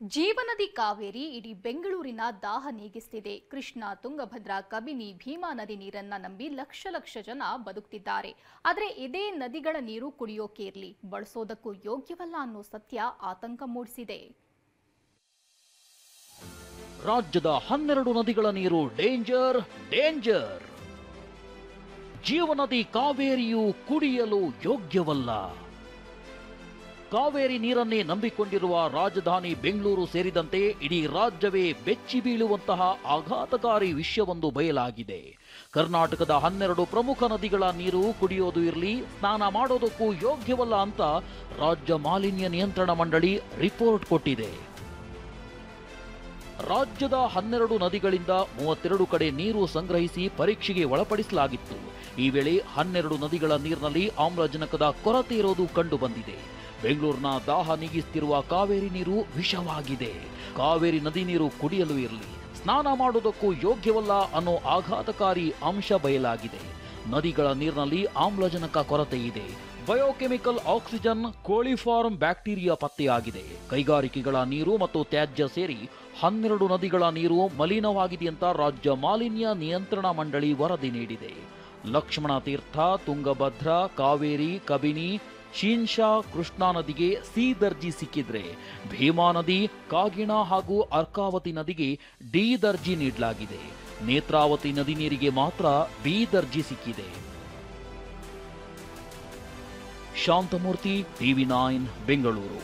ಜೀವನದಿ ಕಾವೇರಿ ಇಡೀ ಬೆಂಗಳೂರಿನ ದಾಹ ನೀಗಿಸುತ್ತಿದೆ. ಕೃಷ್ಣ, ತುಂಗಭದ್ರಾ, ಕಬಿನಿ, ಭೀಮಾ ನದಿ ನೀರನ್ನ ನಂಬಿ ಲಕ್ಷ ಜನ ಬದುಕುತ್ತಿದ್ದಾರೆ. ಆದರೆ ಇದೇ ನದಿಗಳ ನೀರು ಕುಡಿಯೋಕೆ ಇರಲಿ, ಬಳಸೋದಕ್ಕೂ ಯೋಗ್ಯವಲ್ಲ ಅನ್ನೋ ಸತ್ಯ ಆತಂಕ ಮೂಡಿಸಿದೆ. ರಾಜ್ಯದ 12 ನದಿಗಳ ನೀರು ಡೇಂಜರ್ ಡೇಂಜರ್. ಜೀವನದಿ ಕಾವೇರಿಯು ಕುಡಿಯಲು ಯೋಗ್ಯವಲ್ಲ. ಕಾವೇರಿ ನೀರನ್ನೇ ನಂಬಿಕೊಂಡಿರುವ ರಾಜಧಾನಿ ಬೆಂಗಳೂರು ಸೇರಿದಂತೆ ಇಡೀ ರಾಜ್ಯವೇ ಬೆಚ್ಚಿ ಬೀಳುವಂತಹ ಆಘಾತಕಾರಿ ವಿಷಯವೊಂದು ಬಯಲಾಗಿದೆ. ಕರ್ನಾಟಕದ 12 ಪ್ರಮುಖ ನದಿಗಳ ನೀರು ಕುಡಿಯೋದು ಇರಲಿ, ಸ್ನಾನ ಮಾಡೋದಕ್ಕೂ ಯೋಗ್ಯವಲ್ಲ ಅಂತ ರಾಜ್ಯ ಮಾಲಿನ್ಯ ನಿಯಂತ್ರಣ ಮಂಡಳಿ ರಿಪೋರ್ಟ್ ಕೊಟ್ಟಿದೆ. ರಾಜ್ಯದ 12 ನದಿಗಳಿಂದ 32 ಕಡೆ ನೀರು ಸಂಗ್ರಹಿಸಿ ಪರೀಕ್ಷೆಗೆ ಒಳಪಡಿಸಲಾಗಿತ್ತು. ಈ ವೇಳೆ 12 ನದಿಗಳ ನೀರಿನಲ್ಲಿ ಆಮ್ಲಜನಕದ ಕೊರತೆ ಇರೋದು ಕಂಡು ಬಂದಿದೆ. ಬೆಂಗಳೂರಿನ ದಾಹ ನೀಗಿಸುತ್ತಿರುವ ಕಾವೇರಿ ನೀರು ವಿಷವಾಗಿದೆ. ಕಾವೇರಿ ನದಿ ನೀರು ಕುಡಿಯಲು ಇರಲಿ, ಸ್ನಾನ ಮಾಡೋದಕ್ಕೂ ಯೋಗ್ಯವಲ್ಲ ಅನ್ನೋ ಆಘಾತಕಾರಿ ಅಂಶ ಬಯಲಾಗಿದೆ. ನದಿಗಳ ನೀರಿನಲ್ಲಿ ಆಮ್ಲಜನಕ ಕೊರತೆ ಇದೆ. ಬಯೋಕೆಮಿಕಲ್ ಆಕ್ಸಿಜನ್, ಕೋಳಿಫಾರ್ಮ್ ಬ್ಯಾಕ್ಟೀರಿಯಾ ಪತ್ತೆಯಾಗಿದೆ. ಕೈಗಾರಿಕೆಗಳ ನೀರು ಮತ್ತು ತ್ಯಾಜ್ಯ ಸೇರಿ 12 ನದಿಗಳ ನೀರು ಮಲಿನವಾಗಿದೆ ಅಂತ ರಾಜ್ಯ ಮಾಲಿನ್ಯ ನಿಯಂತ್ರಣ ಮಂಡಳಿ ವರದಿ ನೀಡಿದೆ. ಲಕ್ಷ್ಮಣ ತೀರ್ಥ, ತುಂಗಭದ್ರಾ, ಕಾವೇರಿ, ಕಬಿನಿ, ಶಿಂಷಾ, ಕೃಷ್ಣಾ ನದಿಗೆ ಸಿ ದರ್ಜಿ ಸಿಕ್ಕಿದ್ರೆ ಭೀಮಾ ನದಿ, ಕಾಗಿಣಾ ಹಾಗೂ ಅರ್ಕಾವತಿ ನದಿಗೆ ಡಿ ದರ್ಜಿ ನೀಡಲಾಗಿದೆ. ನೇತ್ರಾವತಿ ನದಿ ನೀರಿಗೆ ಮಾತ್ರ ಬಿ ದರ್ಜಿ ಸಿಕ್ಕಿದೆ. ಶಾಂತಮೂರ್ತಿ, ಟಿವಿ9 ಬೆಂಗಳೂರು.